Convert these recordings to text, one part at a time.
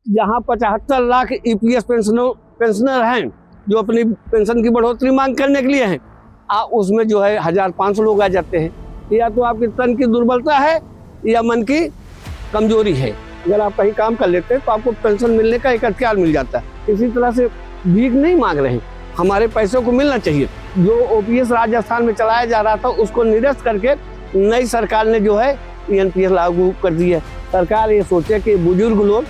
जहां 75 lakh EPS pensioner हैं जो अपनी पेंशन की बढ़ोतरी मांग करने के लिए हैं, उसमें जो है 1500 लोग आ जाते हैं। या तो आपकी तन की दुर्बलता है या मन की कमजोरी है। अगर आप कहीं काम कर लेते हैं तो आपको पेंशन मिलने का एक अधिकार मिल जाता है। इसी तरह से भीख नहीं मांग रहे हैं, हमारे पैसों को मिलना चाहिए। जो ओपीएस राजस्थान में चलाया जा रहा था उसको निरस्त करके नई सरकार ने जो है एनपीएस लागू कर दी है। सरकार ये सोचे कि बुजुर्ग लोग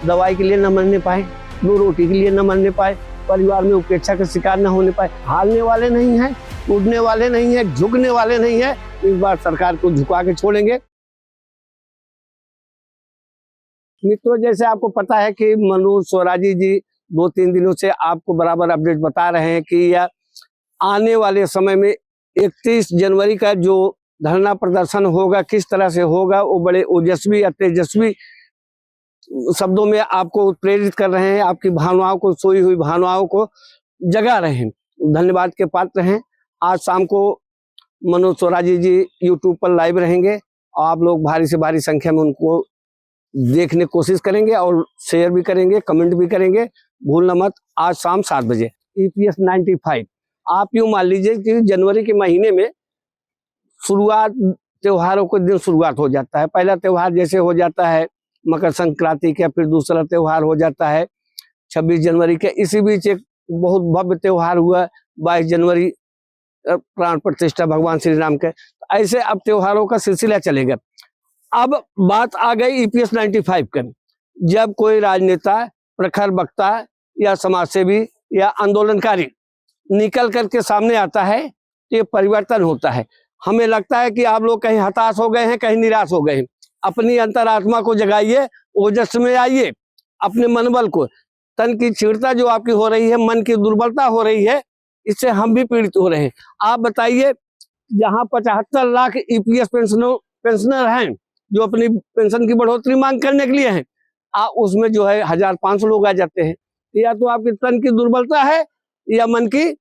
दवाई के लिए न मरने पाए, 2 रोटी के लिए न मरने पाए, परिवार में उपेक्षा का शिकार न होने पाए। हारने वाले नहीं हैं, टूटने वाले नहीं हैं, झुकने वाले नहीं हैं। इस बार सरकार को झुका के छोड़ेंगे। मित्रों, जैसे आपको पता है कि मनोज स्वराजी जी 2-3 दिनों से आपको बराबर अपडेट बता रहे हैं कि यह आने वाले समय में 31 जनवरी का जो धरना प्रदर्शन होगा किस तरह से होगा, वो बड़े ओजस्वी या तेजस्वी शब्दों में आपको प्रेरित कर रहे हैं, आपकी भावनाओं को, सोई हुई भावनाओं को जगा रहे हैं। धन्यवाद के पात्र हैं। आज शाम को मनोज स्वराजी जी यूट्यूब पर लाइव रहेंगे और आप लोग भारी से भारी संख्या में उनको देखने की कोशिश करेंगे और शेयर भी करेंगे, कमेंट भी करेंगे। भूलना मत, आज शाम 7 बजे ईपीएस 95। आप यूं मान लीजिए कि जनवरी के महीने में शुरुआत, त्योहारों के दिन शुरुआत हो जाता है। पहला त्योहार जैसे हो जाता है मकर संक्रांति का, फिर दूसरा त्योहार हो जाता है 26 जनवरी के। इसी बीच एक बहुत भव्य त्योहार हुआ 22 जनवरी, प्राण प्रतिष्ठा भगवान श्री राम के। ऐसे अब त्योहारों का सिलसिला चलेगा। अब बात आ गई ईपीएस 95 का। जब कोई राजनेता, प्रखर वक्ता या समाजसेवी या आंदोलनकारी निकल करके सामने आता है तो ये परिवर्तन होता है। हमें लगता है कि आप लोग कहीं हताश हो गए हैं, कहीं निराश हो गए हैं। अपनी अंतरात्मा को जगाइए, ओजस में आइए, अपने मनोबल को। तन की क्षीणता जो आपकी हो रही है, मन की दुर्बलता हो रही है, इससे हम भी पीड़ित हो रहे हैं। आप बताइए, जहां 75 लाख ईपीएस पेंशनर हैं जो अपनी पेंशन की बढ़ोतरी मांग करने के लिए हैं, उसमें जो है 1500 लोग आ जाते हैं। या तो आपकी तन की दुर्बलता है या मन की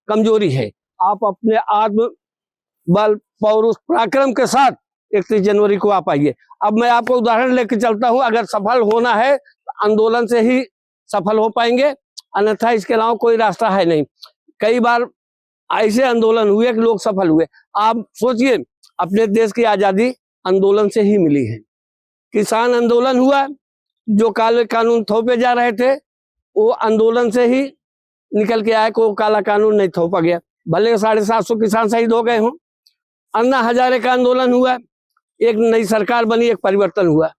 कमजोरी है। आप अपने आत्म बल, पौरुष, पराक्रम के साथ 31 जनवरी को आप आइए। अब मैं आपको उदाहरण लेकर चलता हूं। अगर सफल होना है तो आंदोलन से ही सफल हो पाएंगे, अन्यथा इसके अलावा कोई रास्ता है नहीं। कई बार ऐसे आंदोलन हुए कि लोग सफल हुए। आप सोचिए, अपने देश की आजादी आंदोलन से ही मिली है। किसान आंदोलन हुआ, जो काले कानून थोपे जा रहे थे वो आंदोलन से ही निकल के आए, को काला कानून नहीं थोपा गया। भले 750 किसान शहीद हो गए हों। अन्ना हजारे का आंदोलन हुआ, एक नई सरकार बनी, एक परिवर्तन हुआ।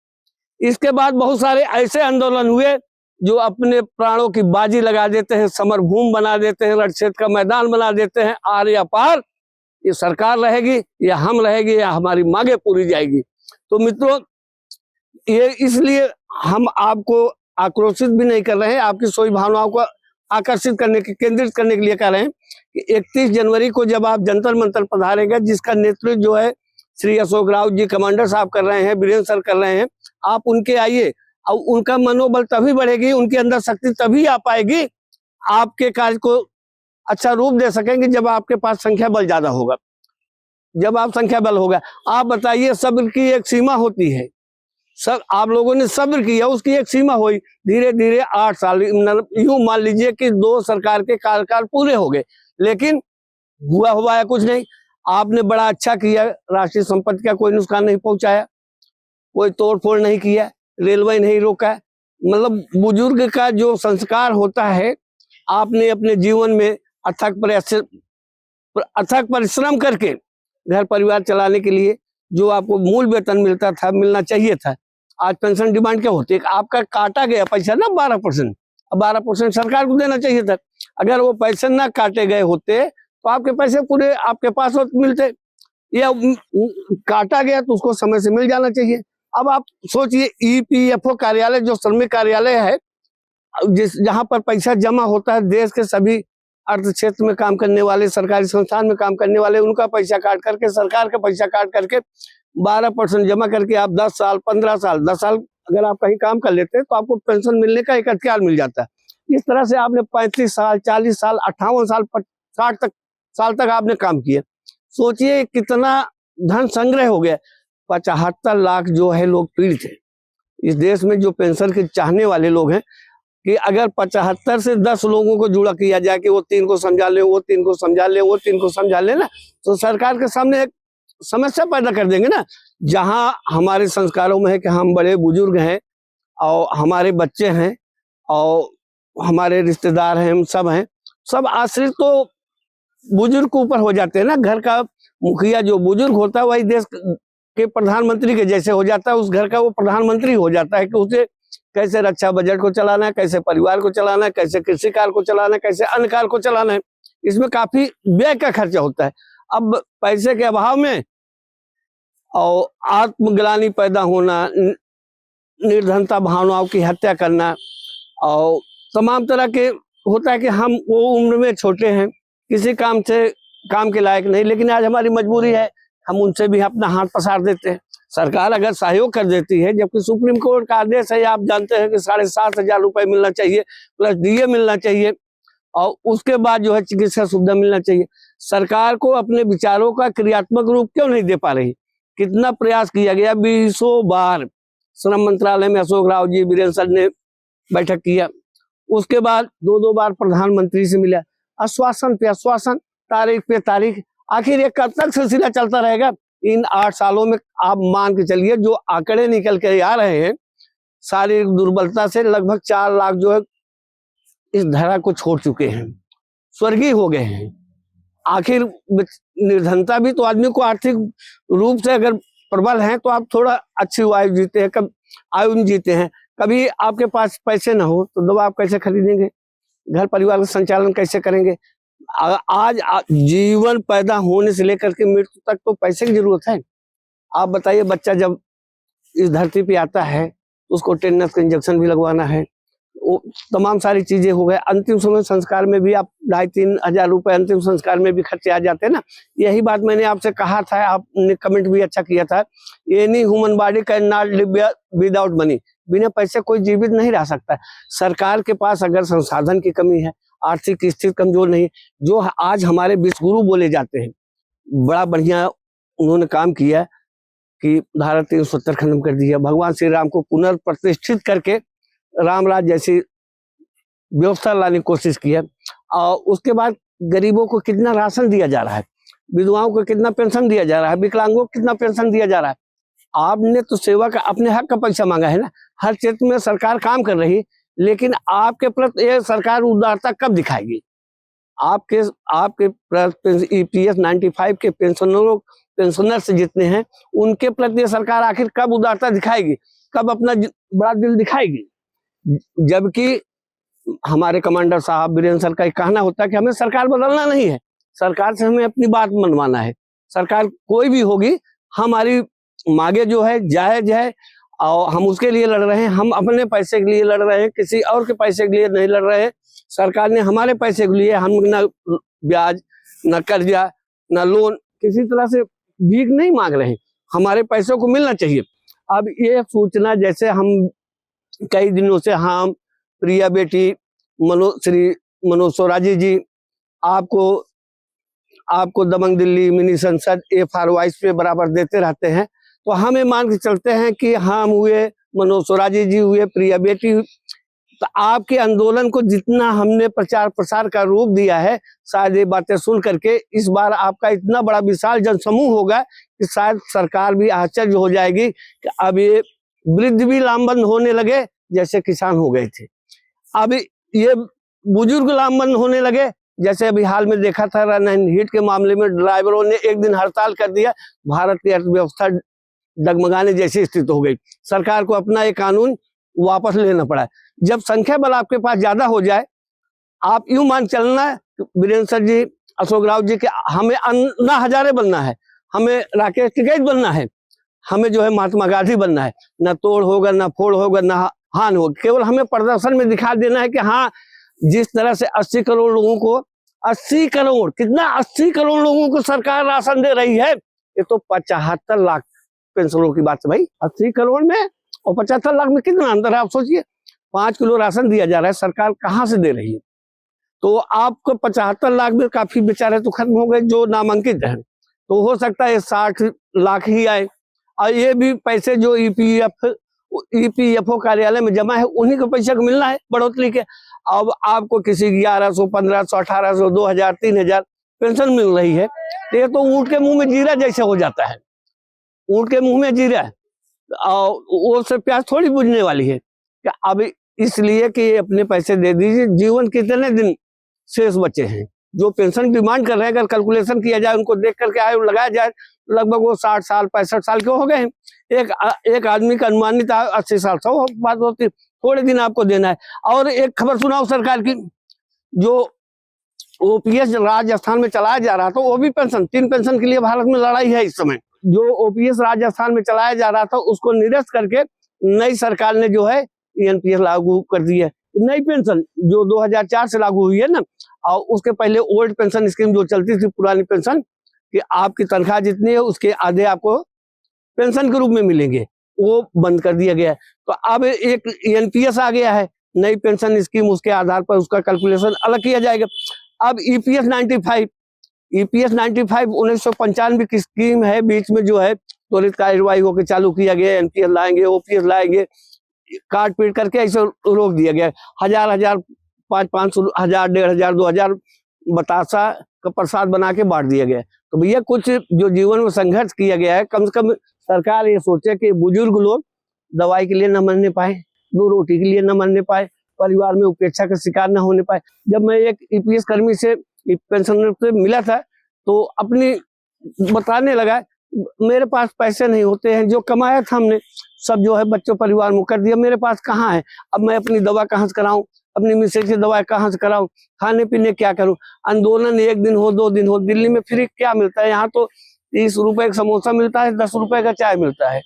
इसके बाद बहुत सारे ऐसे आंदोलन हुए जो अपने प्राणों की बाजी लगा देते हैं, समरभूमि बना देते हैं, रणक्षेत्र का मैदान बना देते हैं। आर या पार, ये सरकार रहेगी या हम रहेगी या हमारी मांगे पूरी जाएगी। तो मित्रों, ये इसलिए हम आपको आक्रोशित भी नहीं कर रहे हैं, आपकी सोई भावनाओं को आकर्षित करने के, केंद्रित करने के लिए कह रहे हैं कि 31 जनवरी को जब आप जंतर मंतर पधारेंगे, जिसका नेतृत्व जो है श्री अशोक राउत जी कमांडर साहब कर रहे हैं, वीरेंद्र सर कर रहे हैं, आप उनके आइए और उनका मनोबल तभी बढ़ेगी, उनके अंदर शक्ति तभी आ पाएगी, आपके कार्य को अच्छा रूप दे सकेंगे जब आपके पास संख्या बल ज्यादा होगा। जब आप संख्या बल होगा, आप बताइए, सब्र की एक सीमा होती है। सब आप लोगों ने सब्र किया, उसकी एक सीमा हुई। धीरे धीरे 8 साल, यूं मान लीजिए कि 2 सरकार के कार्यकाल पूरे हो गए, लेकिन हुआ है कुछ नहीं। आपने बड़ा अच्छा किया, राष्ट्रीय संपत्ति का कोई नुकसान नहीं पहुंचाया, कोई तोड़फोड़ नहीं किया, रेलवे नहीं रोका। मतलब बुजुर्ग का जो संस्कार होता है, आपने अपने जीवन में अथक परिश्रम करके घर परिवार चलाने के लिए जो आपको मूल वेतन मिलता था, मिलना चाहिए था। आज पेंशन डिमांड क्या होती है, आपका काटा गया पैसा ना 12%, 12% सरकार को देना चाहिए था। अगर वो पैसे ना काटे गए होते तो आपके पैसे पूरे आपके पास मिलते, या काटा गया तो उसको समय से मिल जाना चाहिए। अब आप सोचिए, ईपीएफओ कार्यालय जो श्रमिक कार्यालय है, जहां पर पैसा जमा होता है, देश के सभी अर्थ क्षेत्र में काम करने वाले, सरकारी संस्थान में काम करने वाले, उनका पैसा काट करके, सरकार का पैसा काट करके 12% जमा करके आप 10 साल, 15 साल, 10 साल अगर आप कहीं काम कर लेते हैं तो आपको पेंशन मिलने का एक अधिकार मिल जाता है। इस तरह से आपने 35 साल, 40 साल, 58 साल, 60 साल तक आपने काम किया। सोचिए कितना धन संग्रह हो गया। 75 लाख जो है लोग पीड़ित है। इस देश में जो पेंशन के चाहने वाले लोग हैं कि अगर 75 से 10 लोगों को जुड़ा किया जाए कि वो 3 को समझा ले, वो 3 को समझा ले, वो 3 को समझा ले ना, तो सरकार के सामने एक समस्या पैदा कर देंगे ना। जहां हमारे संस्कारों में है कि हम बड़े बुजुर्ग हैं और हमारे बच्चे हैं और हमारे रिश्तेदार हैं, हम सब हैं, सब आश्रित तो बुजुर्ग के ऊपर हो जाते हैं ना। घर का मुखिया जो बुजुर्ग होता है वही देश के प्रधानमंत्री के जैसे हो जाता है, उस घर का वो प्रधानमंत्री हो जाता है कि उसे कैसे रक्षा बजट को चलाना है, कैसे परिवार को चलाना है, कैसे कृषि कार्य को चलाना है, कैसे अन्य कार्य को चलाना है। इसमें काफी व्यय का खर्चा होता है। अब पैसे के अभाव में और आत्मग्लानि पैदा होना, निर्धनता भावनाओं की हत्या करना और तमाम तरह के होता है कि हम वो उम्र में छोटे हैं, किसी काम के लायक नहीं, लेकिन आज हमारी मजबूरी है, हम उनसे भी अपना हाथ पसार देते हैं। सरकार अगर सहयोग कर देती है, जबकि सुप्रीम कोर्ट का आदेश है, आप जानते हैं कि 7,500 रुपए मिलना चाहिए, प्लस डीए मिलना चाहिए और उसके बाद जो है चिकित्सा सुविधा मिलना चाहिए। सरकार को अपने विचारों का क्रियात्मक रूप क्यों नहीं दे पा रही? कितना प्रयास किया गया, 20 बार श्रम मंत्रालय में अशोक राव जी, वीरेंद्र सर ने बैठक किया, उसके बाद 2 बार प्रधानमंत्री से मिला, आश्वासन पे आश्वासन, तारीख पे तारीख, आखिर ये कब तक सिलसिला चलता रहेगा? इन 8 सालों में आप मान के चलिए जो आंकड़े निकल के आ रहे हैं, शारीरिक दुर्बलता से लगभग 4 लाख जो है इस धरा को छोड़ चुके हैं, स्वर्गीय हो गए हैं। आखिर निर्धनता भी तो आदमी को आर्थिक रूप से अगर प्रबल है तो आप थोड़ा अच्छी आयु जीते हैं, कब आयु में जीते हैं। कभी आपके पास पैसे ना हो तो दवा आप कैसे खरीदेंगे, घर परिवार का संचालन कैसे करेंगे? आज जीवन पैदा होने से लेकर के मृत्यु तक तो पैसे की जरूरत है। आप बताइए, बच्चा जब इस धरती पे आता है तो उसको टेटनस का इंजेक्शन भी लगवाना है, वो तमाम सारी चीजें हो गए। अंतिम समय संस्कार में भी आप 2,500-3 हजार रुपए अंतिम संस्कार में भी खर्चे आ जाते हैं ना। यही बात मैंने आपसे कहा था, आपने कमेंट भी अच्छा किया था, any human body can not live without money. बिना पैसे कोई जीवित नहीं रह सकता। सरकार के पास अगर संसाधन की कमी है, आर्थिक स्थिति कमजोर नहीं, जो आज हमारे विश्वगुरु बोले जाते हैं, बड़ा बढ़िया उन्होंने काम किया कि धारा 370 खत्म कर दिया, भगवान श्री राम को पुनर्प्रतिष्ठित करके राम राज जैसी व्यवस्था लाने की कोशिश की है। और उसके बाद गरीबों को कितना राशन दिया जा रहा है, विधवाओं को कितना पेंशन दिया जा रहा है, विकलांगों को कितना पेंशन दिया जा रहा है। आपने तो सेवा का अपने हक का पैसा मांगा है ना। हर क्षेत्र में सरकार काम कर रही, लेकिन आपके प्रति ये सरकार उदारता कब दिखाएगी? आपके प्रति EPS 95 के पेंशनर्स जितने हैं उनके प्रति सरकार आखिर कब उदारता दिखाएगी, कब अपना बड़ा दिल दिखाएगी? जबकि हमारे कमांडर साहब वीरेंद्र सर का कहना होता है कि हमें सरकार बदलना नहीं है, सरकार से हमें अपनी बात मनवाना है। सरकार कोई भी होगी, हमारी मांगे जो है जायज है और हम उसके लिए लड़ रहे हैं। हम अपने पैसे के लिए लड़ रहे हैं, किसी और के पैसे के लिए नहीं लड़ रहे हैं। सरकार ने हमारे पैसे के लिए, हम न ब्याज, न कर्जा, न लोन, किसी तरह से भीख नहीं मांग रहे हैं, हमारे पैसों को मिलना चाहिए। अब ये सूचना जैसे हम कई दिनों से हम प्रिया बेटी श्री मनोज स्वराजी जी आपको दबंग दिल्ली, मिनी संसद, FR पे बराबर देते रहते हैं, तो हमें मान के चलते हैं कि हम हुए, मनोज स्वराजी जी हुए, प्रिया बेटी, तो आपके आंदोलन को जितना हमने प्रचार प्रसार का रूप दिया है, शायद ये बातें सुन करके इस बार आपका इतना बड़ा विशाल जनसमूह होगा कि शायद सरकार भी आश्चर्य हो जाएगी कि अब ये वृद्ध भी लामबंद होने लगे जैसे किसान हो गए थे, अब ये बुजुर्ग लामबंद होने लगे। जैसे अभी हाल में देखा था रन हिट के मामले में ड्राइवरों ने एक दिन हड़ताल कर दिया, भारत की अर्थव्यवस्था डगमगाने जैसी स्थिति हो गई। सरकार को अपना ये कानून वापस लेना पड़ा। जब संख्या बल आपके पास ज्यादा हो जाए, आप यूं मान चलना वीरेंद्र सर जी, अशोक राव जी के हमें अन्ना हजारे बनना है, हमें राकेश टिकैत बनना है, हमें जो है महात्मा गांधी बनना है। ना तोड़ होगा, ना फोड़ होगा, ना हान होगा, केवल हमें प्रदर्शन में दिखा देना है कि हाँ, जिस तरह से 80 करोड़ लोगों को 80 करोड़ कितना 80 करोड़ लोगों को सरकार राशन दे रही है। ये तो 75 लाख पेंशनरों की बात है भाई। 80 करोड़ में और 75 लाख में कितना अंतर है, आप सोचिए। 5 किलो राशन दिया जा रहा है, सरकार कहाँ से दे रही है? तो आपको 75 लाख में काफी बेचारे तो खत्म हो गए जो नामांकित है, तो हो सकता है 60 लाख ही आए। और ये भी पैसे जो EPF EPFO कार्यालय में जमा है, उन्हीं के पैसे को मिलना है बढ़ोतरी के। अब आपको किसी 1100, 1500, 1800, 2000, 3000 पेंशन मिल रही है, तो ये तो ऊँट के मुंह में जीरा जैसे हो जाता है। ऊँट के मुंह में जीरा और वो से प्यास थोड़ी बुझने वाली है। अब इसलिए कि अपने पैसे दे दीजिए। जीवन कितने दिन शेष बचे हैं जो पेंशन डिमांड कर रहे हैं, अगर कैलकुलेशन किया जाए, उनको देख करके आयु लगाया जाए, लगभग वो 60 साल 65 साल के हो गए हैं। एक आदमी का अनुमानित 80 साल 100 बात होती, थोड़े दिन आपको देना है। और एक खबर सुनाओ सरकार की, जो OPS राजस्थान में चलाया जा रहा था, वो भी पेंशन 3 पेंशन के लिए भारत में लड़ाई है इस समय। जो OPS राजस्थान में चलाया जा रहा था उसको निरस्त करके नई सरकार ने जो है ENPS लागू कर दी है। नई पेंशन जो 2004 से लागू हुई है ना, और उसके पहले ओल्ड पेंशन स्कीम जो चलती थी, पुरानी पेंशन, कि आपकी तनख्वाह जितनी है उसके आधे आपको पेंशन के रूप में मिलेंगे, वो बंद कर दिया गया है। तो अब एक ENPS आ गया है, नई पेंशन स्कीम, उसके आधार पर उसका कैलकुलेशन अलग किया जाएगा। अब EPS 95 1995 की स्कीम है, बीच में जो है त्वरित कार्यवाही होकर चालू किया गया। NPS लाएंगे, OPS लाएंगे, काट पीट करके ऐसे रोक दिया गया। 1000 500 1000 1500 2000 बतासा का प्रसाद बना के बांट दिया गया। तो भैया कुछ जो जीवन में संघर्ष किया गया है, कम से कम सरकार ये सोचे कि बुजुर्ग लोग दवाई के लिए न मरने पाए, 2 रोटी के लिए न मरने पाए, परिवार में उपेक्षा का शिकार न होने पाए। जब मैं एक EPS कर्मी से पेंशनर से मिला था, तो अपनी बताने लगा, मेरे पास पैसे नहीं होते हैं, जो कमाया था हमने सब जो है बच्चों परिवार में कर दिया, मेरे पास कहाँ है, अब मैं अपनी दवा कहाँ से कराऊं, अपनी मिसेज की दवा कहाँ से कराऊं, खाने पीने क्या करूं। आंदोलन 1 दिन हो 2 दिन हो, दिल्ली में फ्री क्या मिलता है, यहाँ तो 30 रुपए का समोसा मिलता है, 10 रुपए का चाय मिलता है,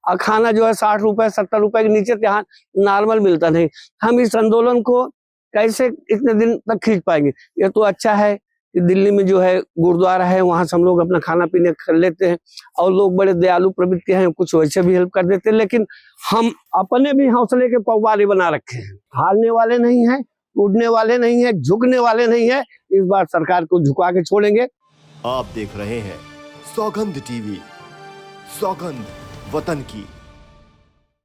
और खाना जो है 60 रुपए 70 रुपए के नीचे यहाँ नॉर्मल मिलता नहीं। हम इस आंदोलन को कैसे इतने दिन तक खींच पाएंगे। ये तो अच्छा है कि दिल्ली में जो है गुरुद्वारा है, वहां से हम लोग अपना खाना पीने कर लेते हैं, और लोग बड़े दयालु प्रवृत्ति हैं, कुछ वैसे भी हेल्प कर देते हैं। लेकिन हम अपने भी हौसले के पौवारे बना रखे हैं, हारने वाले नहीं हैं, टूटने वाले नहीं हैं, झुकने वाले नहीं हैं। इस बार सरकार को झुका के छोड़ेंगे। आप देख रहे हैं सौगंध TV, सौगंध वतन की।